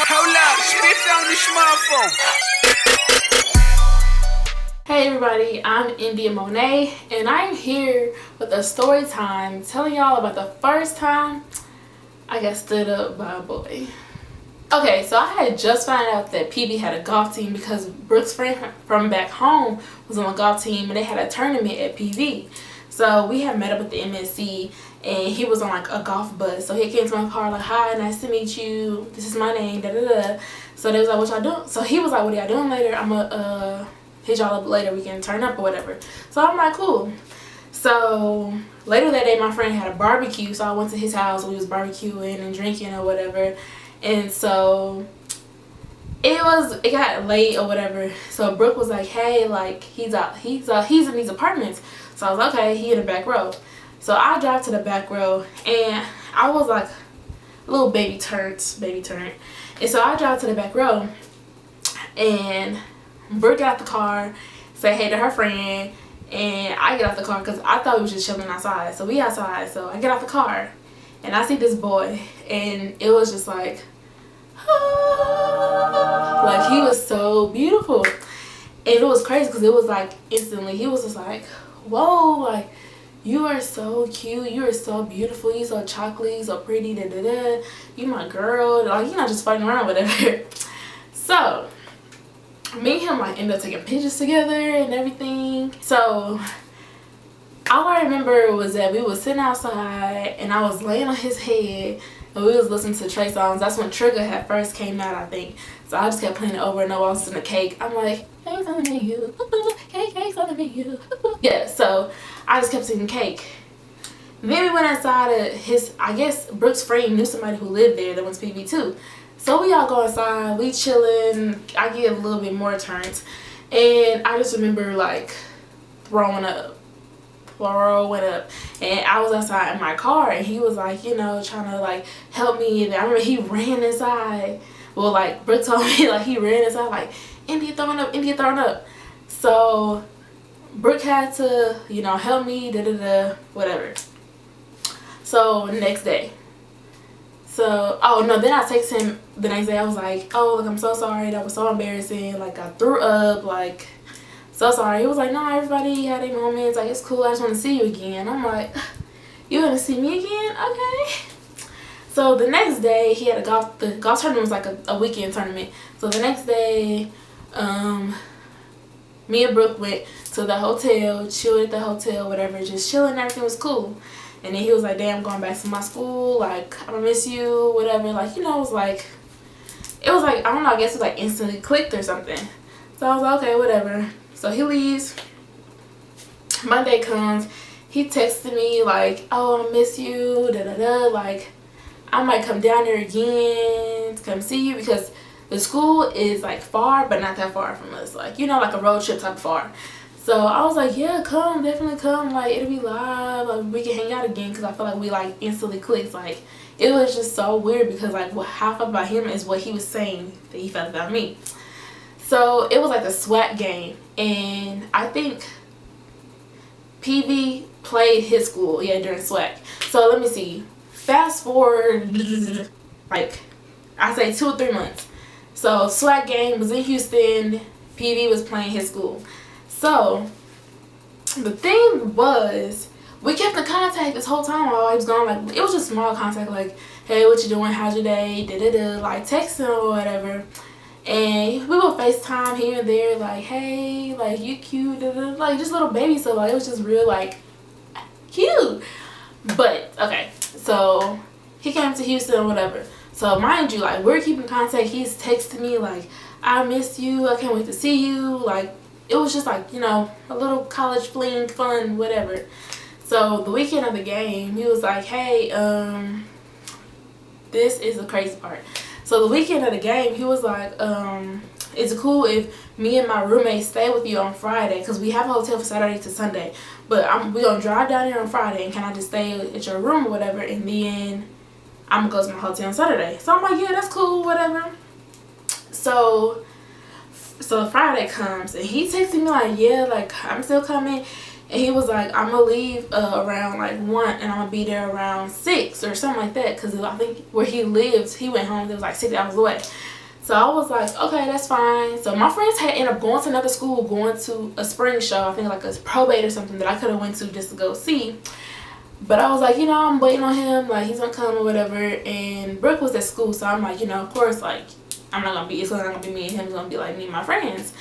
Hold up, spit on this motherfucker. Hey everybody, I'm India Monee, and I'm here with a story time telling y'all about the first time I got stood up by a boy. Okay, so I had just found out that PB had a golf team because Brooke's friend from back home was on a golf team and they had a tournament at PV. So we had met up at the MSC and he was on like a golf bus. So he came to my car like, "Hi, nice to meet you. This is my name, da da da." So they was like, "What y'all doing?" So he was like, "What are y'all doing later? I'm gonna hit y'all up later. We can turn up or whatever." So I'm like, "Cool." So later that day my friend had a barbecue, so I went to his house. We was barbecuing and drinking or whatever. And so it got late or whatever. So Brooke was like, "Hey, like he's in these apartments." So I was like, "Okay, he in the back row." So I drive to the back row and I was like a little baby turnt. And so I drive to the back row and Brooke got out the car, say hey to her friend, and I get out the car because I thought we was just chilling outside. So we outside, so I get out the car and I see this boy and it was just like, like he was so beautiful. And it was crazy because it was like instantly he was just like, "Whoa, like you are so cute, you are so beautiful, you so chocolatey, so pretty, da da da, you my girl," like, you know, just fighting around whatever. So me and him like ended up taking pictures together and everything. So all I remember was that we was sitting outside and I was laying on his head and we was listening to Trey songs. That's when Trigger had first came out, I think. So I just kept playing it over and over. I was listening to Cake. I'm like, "Cake's on the menu, cake's on the menu." Yeah, so I just kept singing Cake. Then we went inside of his, I guess Brooke's friend knew somebody who lived there that went to PB too. So we all go inside, we chilling. I get a little bit more turns. And I just remember like throwing up. And I was outside in my car and he was like, you know, trying to like help me. And I remember he ran inside. Well, like Brooke told me, like he ran inside like, "India throwing up, India throwing up." So Brooke had to, you know, help me, da da da, whatever. So next day, so oh no, then I text him the next day. I was like, "Oh, look, I'm so sorry, that was so embarrassing, like I threw up, like so sorry." He was like, "No, everybody had their moments, like it's cool, I just want to see you again." I'm like, "You want to see me again? Okay." So the next day he had the golf tournament was like a weekend tournament. So the next day me and Brooke went to the hotel, chilled at the hotel, whatever, just chilling, everything was cool. And then he was like, "Damn, going back to my school, like I'm gonna miss you, whatever." Like, you know, it was like I don't know, I guess it like instantly clicked or something. So I was like, "Okay, whatever." So he leaves. Monday comes. He texted me like, "Oh, I miss you, da da da, like I might come down there again to come see you," because the school is like far but not that far from us, like, you know, like a road trip type of far. So I was like, "Yeah, come, definitely come, like it'll be live, like we can hang out again," because I feel like we like instantly clicked. Like it was just so weird because like what I felt about him is what he was saying that he felt about me. So it was like a SWAT game and I think PV played his school, yeah, during SWAT. So let me see, fast forward like I say 2 or 3 months. So SWAT game was in Houston, PV was playing his school. So the thing was, we kept in contact this whole time while I was gone. Like it was just small contact, like, "Hey, what you doing, how's your day, da da da," like texting or whatever. And we would FaceTime here and there, like, "Hey, like you cute, da da," like just little baby stuff. Like it was just real like cute. But okay, so he came to Houston or whatever. So mind you, like we're keeping contact. He's texting me like, "I miss you, I can't wait to see you." Like it was just like, you know, a little college fling fun, whatever. So the weekend of the game, he was like, "Hey, this is the crazy part." So the weekend of the game, he was like, "Is it cool if me and my roommate stay with you on Friday? Because we have a hotel for Saturday to Sunday. But we're going to drive down here on Friday. And can I just stay at your room or whatever? And then I'm going to go to my hotel on Saturday." So I'm like, "Yeah, that's cool, whatever." So Friday comes and he texted me like, "Yeah, like I'm still coming." And he was like, "I'm gonna leave around like 1 and I'm gonna be there around 6 or something like that," because I think where he lives, he went home, it was like 6 hours away. So I was like, okay, that's fine. So my friends had ended up going to another school, going to a spring show, I think like a probate or something that I could have went to just to go see. But I was like, you know, I'm waiting on him, like he's gonna come or whatever. And Brooke was at school, so I'm like, you know, of course, like I'm not gonna be, it's not gonna be me and him, it's gonna be like me and my friends.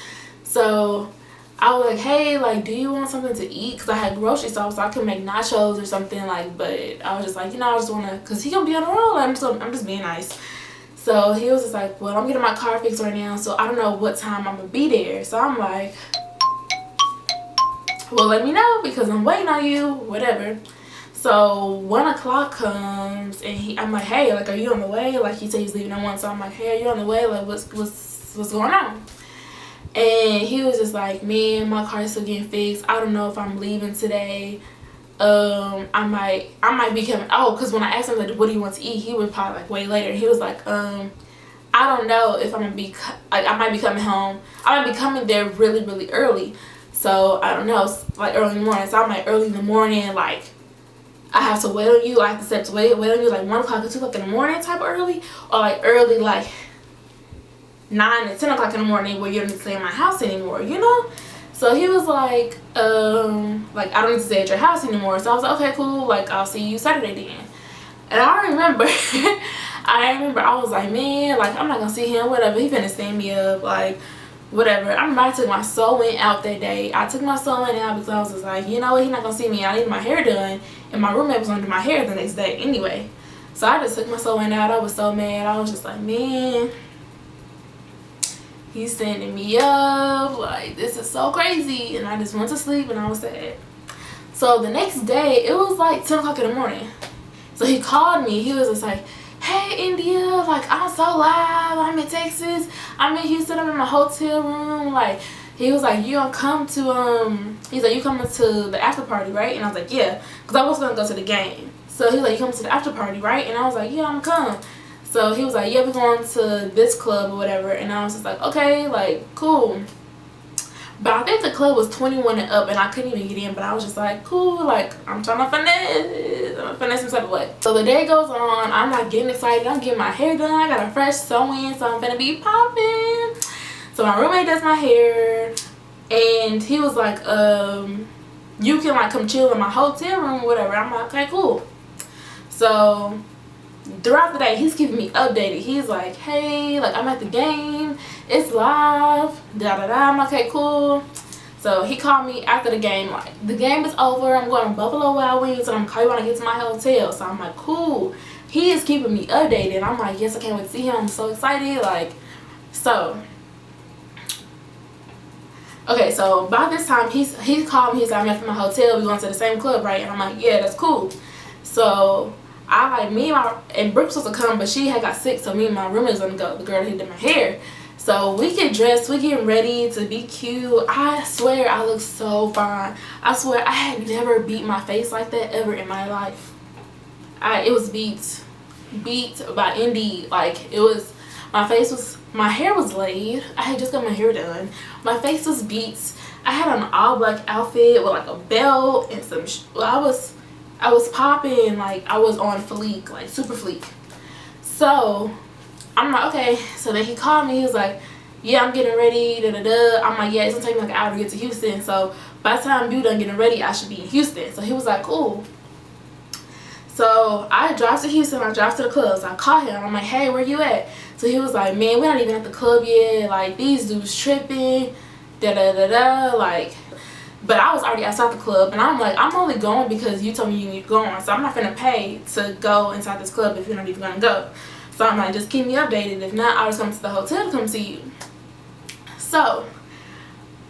So I was like, hey, like, do you want something to eat? Because I had grocery stuff, so I could make nachos or something, like, but I was just like, you know, I just want to, because he going to be on the road, like, I'm just being nice. So he was just like, well, I'm getting my car fixed right now, so I don't know what time I'm going to be there. So I'm like, well, let me know, because I'm waiting on you, whatever. So 1 o'clock comes, and I'm like, hey, like, are you on the way? Like, he said he's leaving at 1, so I'm like, hey, are you on the way? Like, what's going on? And he was just like, man, my car's still getting fixed. I don't know if I'm leaving today. I might be coming. Oh, because when I asked him, like, what do you want to eat? He was probably like way later. He was like, I don't know if I'm gonna be, like, I might be coming home. I might be coming there really, really early. So I don't know, like early in the morning. So I'm like, early in the morning, like I have to wait on you. I have to step to wait on you like 1 o'clock or 2 o'clock in the morning type of early, or like early like 9 or 10 o'clock in the morning where you don't need to stay in my house anymore, you know? So he was like I don't need to stay at your house anymore. So I was like, okay, cool, like I'll see you Saturday then. And I remember I was like, man, like I'm not gonna see him, whatever, he finna stand me up, like whatever. I remember I took my sewing out that day. I took my sewing out because I was just like, you know what, he's not gonna see me. I need my hair done, and my roommate was gonna do my hair the next day anyway. So I just took my sewing out. I was so mad. I was just like, man, he's standing me up, like this is so crazy. And I just went to sleep and I was sad. So the next day, it was like 10 o'clock in the morning. So he called me. He was just like, hey India, like I'm so live, I'm in Texas, I'm in Houston, I'm in my hotel room. Like he was like, you gonna come to he's like, you coming to the after party, right? And I was like, yeah, because I was gonna go to the game. So he was like, you coming to the after party, right? And I was like, yeah, I'm gonna come. So he was like, yeah, we're going to this club or whatever. And I was just like, okay, like, cool. But I think the club was 21 and up, and I couldn't even get in. But I was just like, cool, like, I'm trying to finesse some type of way. So the day goes on. I'm not getting excited. I'm getting my hair done. I got a fresh sew-in, so I'm finna be popping. So my roommate does my hair, and he was like, you can, like, come chill in my hotel room or whatever. I'm like, okay, cool. So throughout the day, he's keeping me updated. He's like, hey, like I'm at the game, it's live, da da da. I'm like, okay, cool. So he called me after the game, like the game is over, I'm going to Buffalo Wild Wings, and I'm gonna call you when I get to my hotel. So I'm like, cool. He is keeping me updated. I'm like, yes, I can't wait to see him. I'm so excited. Like, so okay, so by this time he called me. He's like, I'm at my hotel, we going to the same club, right? And I'm like, yeah, that's cool. So I like, me and Brooke was supposed to come, but she had got sick, so me and my roommate was gonna go, the girl who did my hair. So we get dressed, we getting ready to be cute. I swear I look so fine. I swear I had never beat my face like that ever in my life. It was beat by Indeed. Like it was, my hair was laid. I had just got my hair done. My face was beat. I had an all black outfit with like a belt and some, I was popping, like I was on fleek, like super fleek. So I'm like, okay. So then he called me. He was like, yeah, I'm getting ready, da da da. I'm like, yeah, it's gonna take me like an hour to get to Houston. So by the time you done getting ready, I should be in Houston. So he was like, cool. So I drive to Houston. I drive to the club. So I call him. I'm like, hey, where you at? So he was like, man, we're not even at the club yet. Like these dudes tripping, da da da da. Like. But I was already outside the club, and I'm like, I'm only going because you told me you need to go on. So I'm not finna pay to go inside this club if you're not even gonna go. So I'm like, just keep me updated. If not, I'll just come to the hotel to come see you. So,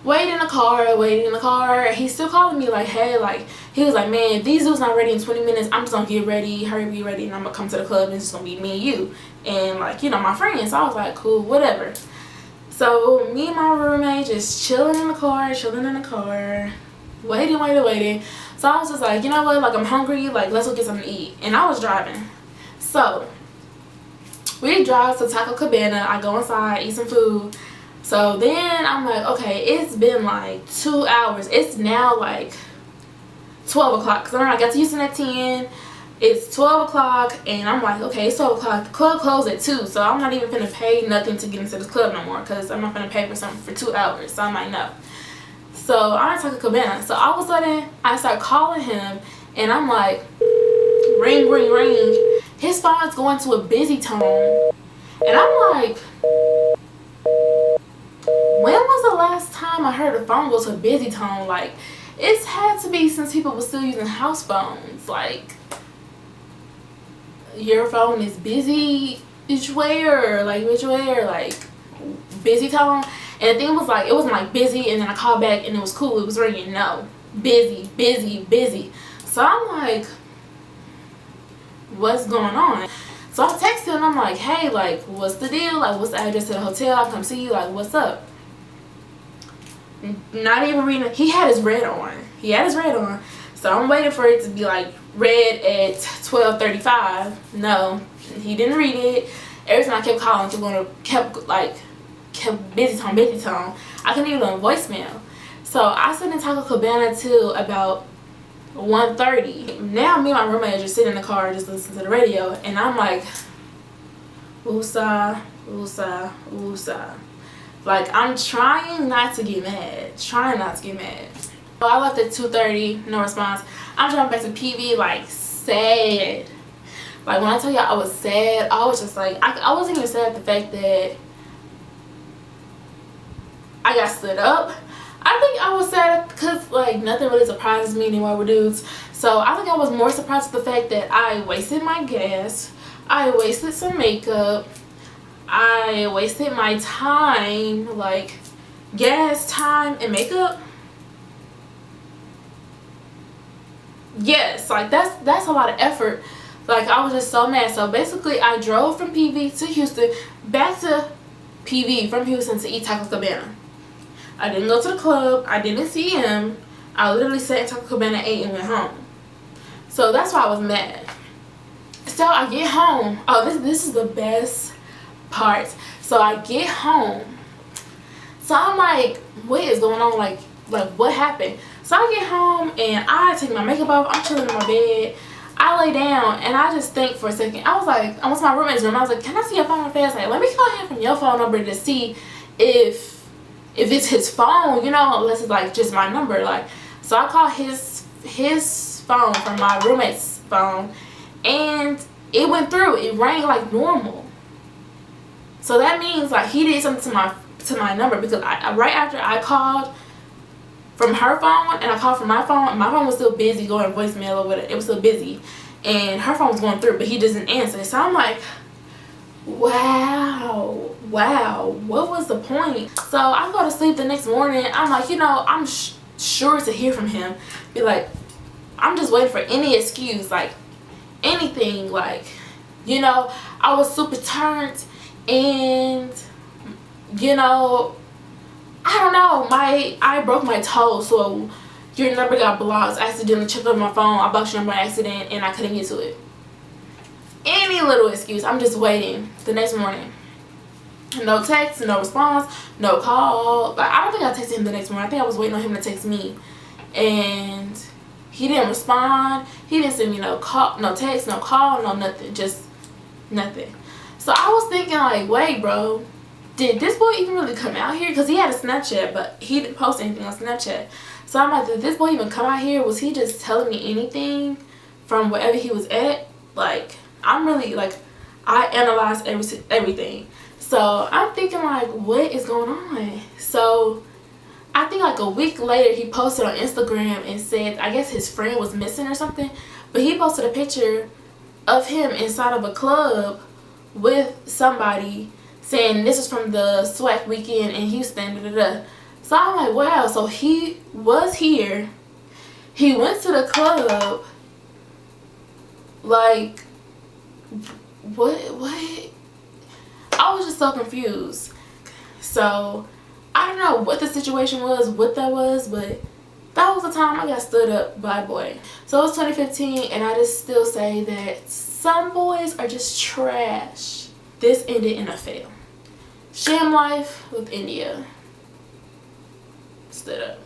waiting in the car. He's still calling me like, hey, like, he was like, man, these dudes not ready in 20 minutes. I'm just gonna get ready, hurry, be ready, and I'm gonna come to the club, and it's just gonna be me and you. And, like, you know, my friends. So I was like, cool, whatever. So me and my roommate just chilling in the car, waiting. So I was just like, you know what, like I'm hungry, like let's go get something to eat. And I was driving. So we drive to Taco Cabana. I go inside, eat some food. So then I'm like, okay, it's been like 2 hours. It's now like 12 o'clock. Because I got to Houston at 10. It's 12 o'clock, and I'm like, okay, it's 12 o'clock. The club closed at 2, so I'm not even finna pay nothing to get into this club no more, because I'm not finna pay for something for 2 hours. So I'm like, no. So I'm at Taco Cabana. So all of a sudden, I start calling him, and I'm like, ring, ring, ring. His phone is going to a busy tone, and I'm like, when was the last time I heard a phone go to a busy tone? Like, it's had to be since people were still using house phones. Like, your phone is busy which way, or like busy tone. And the thing was, like, it wasn't like busy and then I called back and it was cool, it was ringing. No, busy, busy, busy. So I'm like, what's going on? So I texted him, I'm like, hey, like, what's the deal? Like, what's the address to the hotel? I'll come see you. Like, what's up? Not even reading. He had his red on. So I'm waiting for it to be like red at 12:35. No, he didn't read it. Every time I kept calling, kept busy tone. I couldn't even go on voicemail. So I sat in Taco Cabana till about 1:30. Now me and my roommate are just sitting in the car, just listening to the radio, and I'm like, woosah, woosah, woosah. Like, I'm trying not to get mad. So I left at 2:30, no response. I'm driving back to PV, like, sad. Like, when I tell y'all I was sad, I was just like, I wasn't even sad at the fact that I got stood up. I think I was sad because, like, nothing really surprises me anymore with dudes. So I think I was more surprised at the fact that I wasted my gas. I wasted some makeup. I wasted my time, like gas, time, and makeup. Yes, like that's a lot of effort. Like, I was just so mad. So basically, I drove from PV to Houston, back to PV from Houston to eat Taco Cabana. I didn't go to the club. I didn't see him. I literally sat in Taco Cabana, ate, and went home. So that's why I was mad. So I get home. Oh, this is the best part. So I get home. So I'm like, what is going on? Like what happened? So I get home and I take my makeup off. I'm chilling in my bed. I lay down and I just think for a second. I was like, I went to my roommate's room. I was like, can I see your phone fast? Like, let me call him from your phone number to see if it's his phone, you know, unless it's like just my number. Like, so I called his phone from my roommate's phone, and it went through. It rang like normal. So that means like he did something to my number, because I right after I called from her phone and I called from my phone was still busy going voicemail or whatever. It was still busy, and her phone was going through, but he doesn't answer. So I'm like, wow, what was the point? So I go to sleep the next morning. I'm like, you know, I'm sure to hear from him. Be like, I'm just waiting for any excuse, like anything, like, you know. I was super turned, and you know, I don't know, I broke my toe, so your number got blocked. I accidentally checked on my phone. I blocked your number by accident and I couldn't get to it. Any little excuse. I'm just waiting. The next morning, no text, no response, no call. Like, I don't think I texted him the next morning. I think I was waiting on him to text me, and he didn't respond. He didn't send me no call, no text, no call, no nothing. Just nothing. So I was thinking, like, wait, bro, did this boy even really come out here? Because he had a Snapchat, but he didn't post anything on Snapchat. So I'm like, did this boy even come out here? Was he just telling me anything from wherever he was at? Like, I'm really, like, I analyzed everything. So I'm thinking, like, what is going on? So I think like a week later, he posted on Instagram and said, I guess his friend was missing or something. But he posted a picture of him inside of a club with somebody, saying this is from the SWAC weekend in Houston, da, da, da. So I'm like, wow, so he was here. He went to the club. Like, what? I was just so confused. So I don't know what the situation was, what that was, but that was the time I got stood up by a boy. So it was 2015, and I just still say that some boys are just trash. This ended in a fail. Sham life with India. Stood up.